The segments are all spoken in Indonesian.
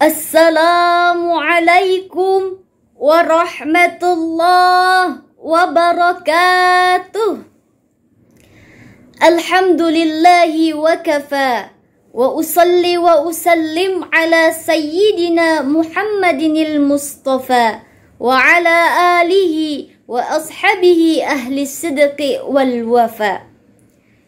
Assalamualaikum warahmatullahi wabarakatuh. Alhamdulillahi wa kafa. Wa usalli wa usallim ala sayyidina Muhammadinil Mustafa wa ala alihi wa ashabihi ahli sidqi wal wafa.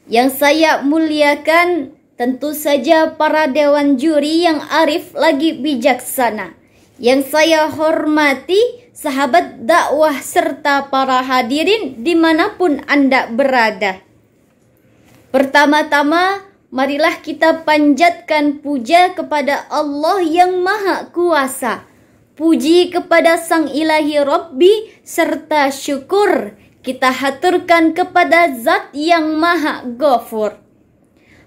Yang saya muliakan tentu saja para dewan juri yang arif lagi bijaksana. Yang saya hormati sahabat dakwah serta para hadirin dimanapun Anda berada. Pertama-tama, marilah kita panjatkan puja kepada Allah yang Maha Kuasa. Puji kepada Sang Ilahi Rabbi serta syukur kita haturkan kepada Zat yang Maha Ghafur.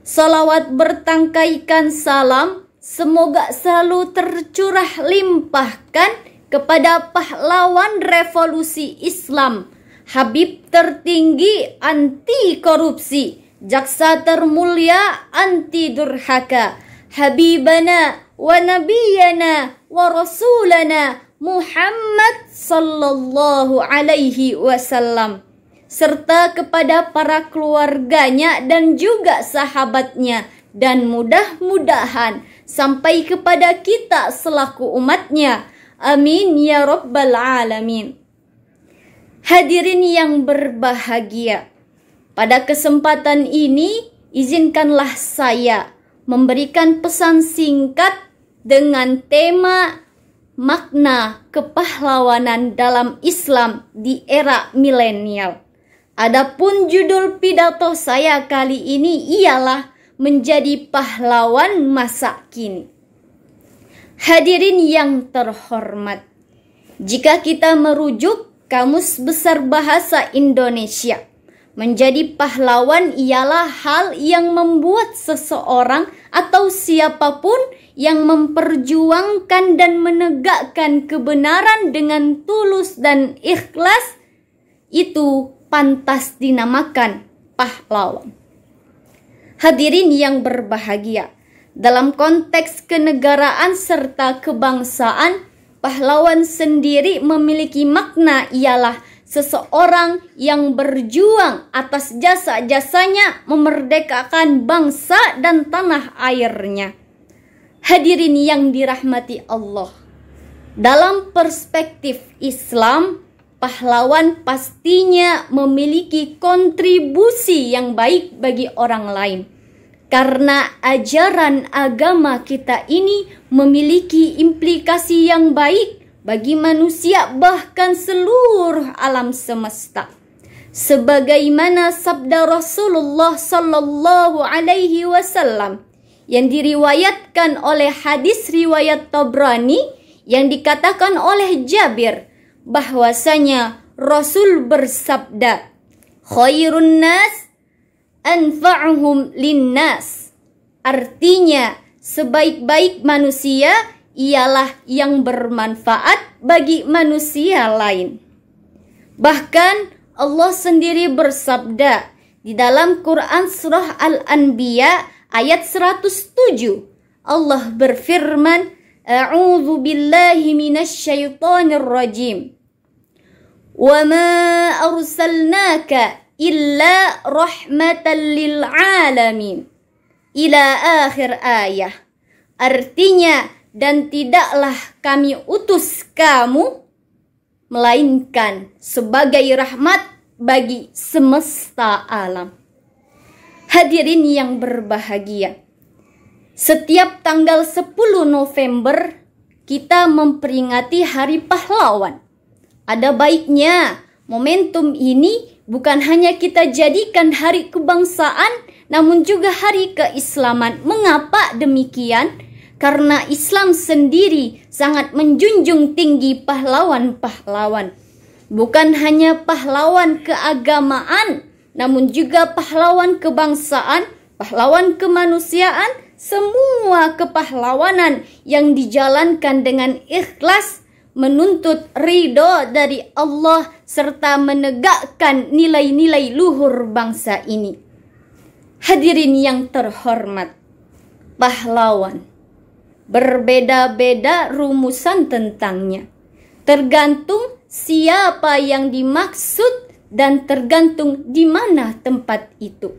Salawat bertangkaikan salam semoga selalu tercurah limpahkan kepada pahlawan revolusi Islam, Habib tertinggi anti korupsi, jaksa termulia anti durhaka, Habibana wa nabiyana wa rasulana Muhammad sallallahu alaihi wasallam, serta kepada para keluarganya dan juga sahabatnya, dan mudah-mudahan sampai kepada kita selaku umatnya. Amin ya rabbal alamin. Hadirin yang berbahagia, pada kesempatan ini izinkanlah saya memberikan pesan singkat dengan tema makna kepahlawanan dalam Islam di era milenial. Adapun judul pidato saya kali ini ialah menjadi pahlawan masa kini. Hadirin yang terhormat, jika kita merujuk Kamus Besar Bahasa Indonesia, menjadi pahlawan ialah hal yang membuat seseorang atau siapapun yang memperjuangkan dan menegakkan kebenaran dengan tulus dan ikhlas, itu pantas dinamakan pahlawan. Hadirin yang berbahagia, dalam konteks kenegaraan serta kebangsaan, pahlawan sendiri memiliki makna ialah seseorang yang berjuang atas jasa-jasanya memerdekakan bangsa dan tanah airnya. Hadirin yang dirahmati Allah, dalam perspektif Islam, pahlawan pastinya memiliki kontribusi yang baik bagi orang lain. Karena ajaran agama kita ini memiliki implikasi yang baik bagi manusia bahkan seluruh alam semesta. Sebagaimana sabda Rasulullah sallallahu alaihi wasallam yang diriwayatkan oleh hadis riwayat Tabrani yang dikatakan oleh Jabir, bahwasanya Rasul bersabda, khairun nas anfa'uhum linnas. Artinya, sebaik-baik manusia ialah yang bermanfaat bagi manusia lain. Bahkan Allah sendiri bersabda di dalam Quran surah Al-Anbiya ayat 107. Allah berfirman, A'udzu billahi minasyaitonir rajim. Wa ma arsalnaka illa rahmatan lil alamin. Ila akhir ayah. Artinya, dan tidaklah kami utus kamu melainkan sebagai rahmat bagi semesta alam. Hadirin yang berbahagia, setiap tanggal 10 November kita memperingati Hari Pahlawan. Ada baiknya momentum ini bukan hanya kita jadikan hari kebangsaan, namun juga hari keislaman. Mengapa demikian? Karena Islam sendiri sangat menjunjung tinggi pahlawan-pahlawan. Bukan hanya pahlawan keagamaan, namun juga pahlawan kebangsaan, pahlawan kemanusiaan, semua kepahlawanan yang dijalankan dengan ikhlas, menuntut ridho dari Allah serta menegakkan nilai-nilai luhur bangsa ini. Hadirin yang terhormat, pahlawan Berbeda-beda rumusan tentangnya. Tergantung siapa yang dimaksud dan tergantung di mana tempat itu.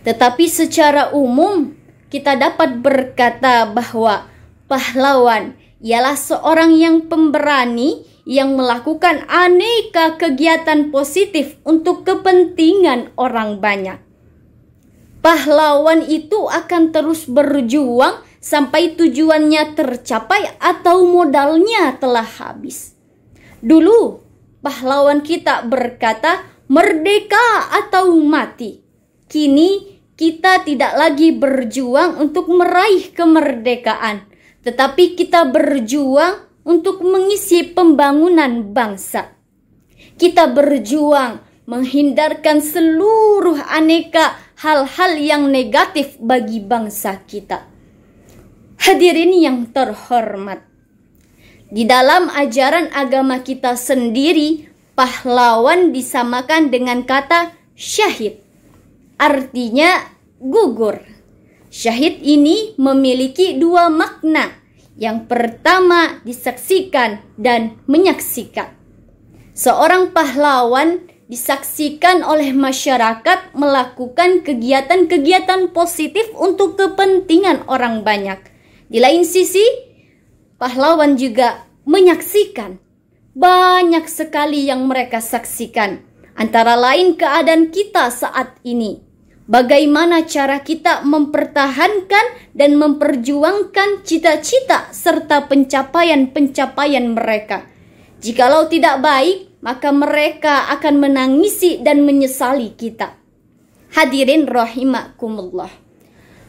Tetapi secara umum kita dapat berkata bahwa pahlawan ialah seorang yang pemberani yang melakukan aneka kegiatan positif untuk kepentingan orang banyak. Pahlawan itu akan terus berjuang sampai tujuannya tercapai atau modalnya telah habis. Dulu pahlawan kita berkata merdeka atau mati. Kini kita tidak lagi berjuang untuk meraih kemerdekaan, tetapi kita berjuang untuk mengisi pembangunan bangsa. Kita berjuang menghindarkan seluruh aneka hal-hal yang negatif bagi bangsa kita. Hadirin yang terhormat, di dalam ajaran agama kita sendiri, pahlawan disamakan dengan kata syahid. Artinya gugur. Syahid ini memiliki dua makna. Yang pertama, disaksikan dan menyaksikan. Seorang pahlawan disaksikan oleh masyarakat melakukan kegiatan-kegiatan positif untuk kepentingan orang banyak. Di lain sisi, pahlawan juga menyaksikan. Banyak sekali yang mereka saksikan. Antara lain keadaan kita saat ini. Bagaimana cara kita mempertahankan dan memperjuangkan cita-cita serta pencapaian-pencapaian mereka. Jikalau tidak baik, maka mereka akan menangisi dan menyesali kita. Hadirin rahimakumullah.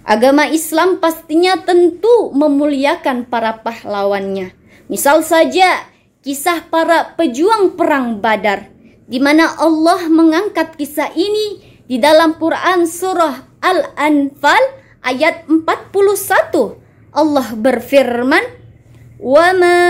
Agama Islam pastinya tentu memuliakan para pahlawannya. Misal saja kisah para pejuang perang Badar, di mana Allah mengangkat kisah ini di dalam Quran surah Al-Anfal ayat 41. Allah berfirman, "Wa ma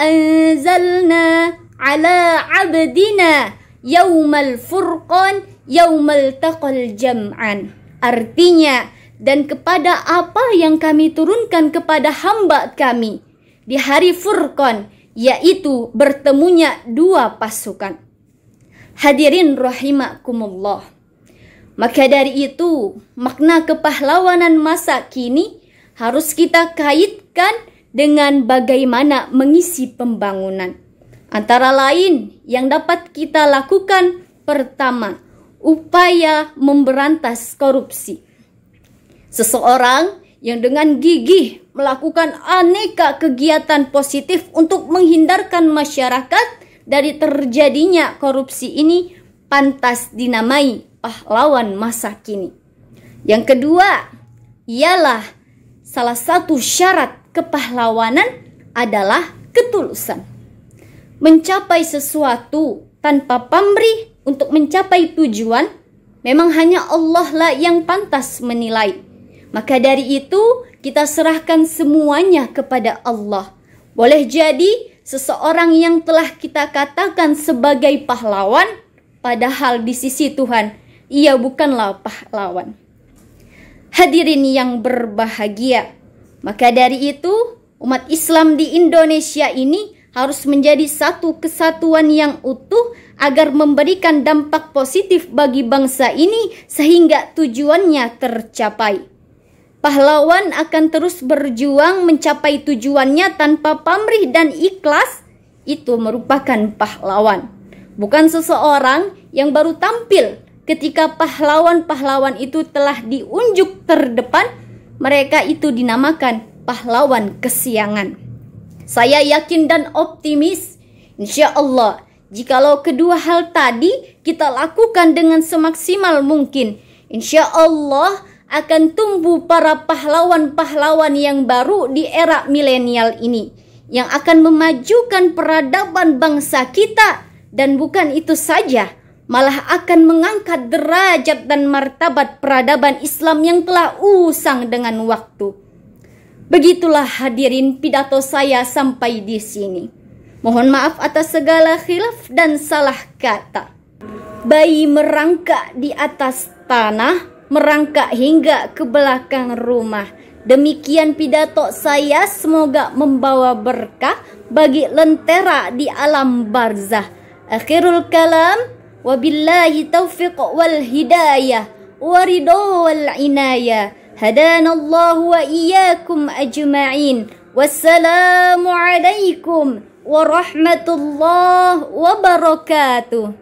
anzalna ala 'abdina yaumal furqan yaumal taqal jam'an." Artinya, dan kepada apa yang kami turunkan kepada hamba kami di hari Furqan, yaitu bertemunya dua pasukan. Hadirin rahimakumullah. Maka dari itu, makna kepahlawanan masa kini harus kita kaitkan dengan bagaimana mengisi pembangunan. Antara lain yang dapat kita lakukan, pertama, upaya memberantas korupsi. Seseorang yang dengan gigih melakukan aneka kegiatan positif untuk menghindarkan masyarakat dari terjadinya korupsi ini pantas dinamai pahlawan masa kini. Yang kedua, ialah salah satu syarat kepahlawanan adalah ketulusan. Mencapai sesuatu tanpa pamrih untuk mencapai tujuan, memang hanya Allah lah yang pantas menilai. Maka dari itu, kita serahkan semuanya kepada Allah. Boleh jadi seseorang yang telah kita katakan sebagai pahlawan, padahal di sisi Tuhan, ia bukanlah pahlawan. Hadirin yang berbahagia, maka dari itu, umat Islam di Indonesia ini harus menjadi satu kesatuan yang utuh agar memberikan dampak positif bagi bangsa ini sehingga tujuannya tercapai. Pahlawan akan terus berjuang mencapai tujuannya tanpa pamrih dan ikhlas. Itu merupakan pahlawan. Bukan seseorang yang baru tampil ketika pahlawan-pahlawan itu telah diunjuk terdepan. Mereka itu dinamakan pahlawan kesiangan. Saya yakin dan optimis, insya Allah, jikalau kedua hal tadi kita lakukan dengan semaksimal mungkin, insya Allah akan tumbuh para pahlawan-pahlawan yang baru di era milenial ini, yang akan memajukan peradaban bangsa kita. Dan bukan itu saja, malah akan mengangkat derajat dan martabat peradaban Islam yang telah usang dengan waktu. Begitulah hadirin pidato saya sampai di sini. Mohon maaf atas segala khilaf dan salah kata. Bayi merangkak di atas tanah, merangkak hingga ke belakang rumah. Demikian pidato saya, semoga membawa berkah bagi lentera di alam barzah. Akhirul kalam, wabillahi taufiq wal hidayah, waridho wal inayah. Hadanallahu wa iyyakum ajma'in. Wassalamu alaikum warahmatullahi wabarakatuh.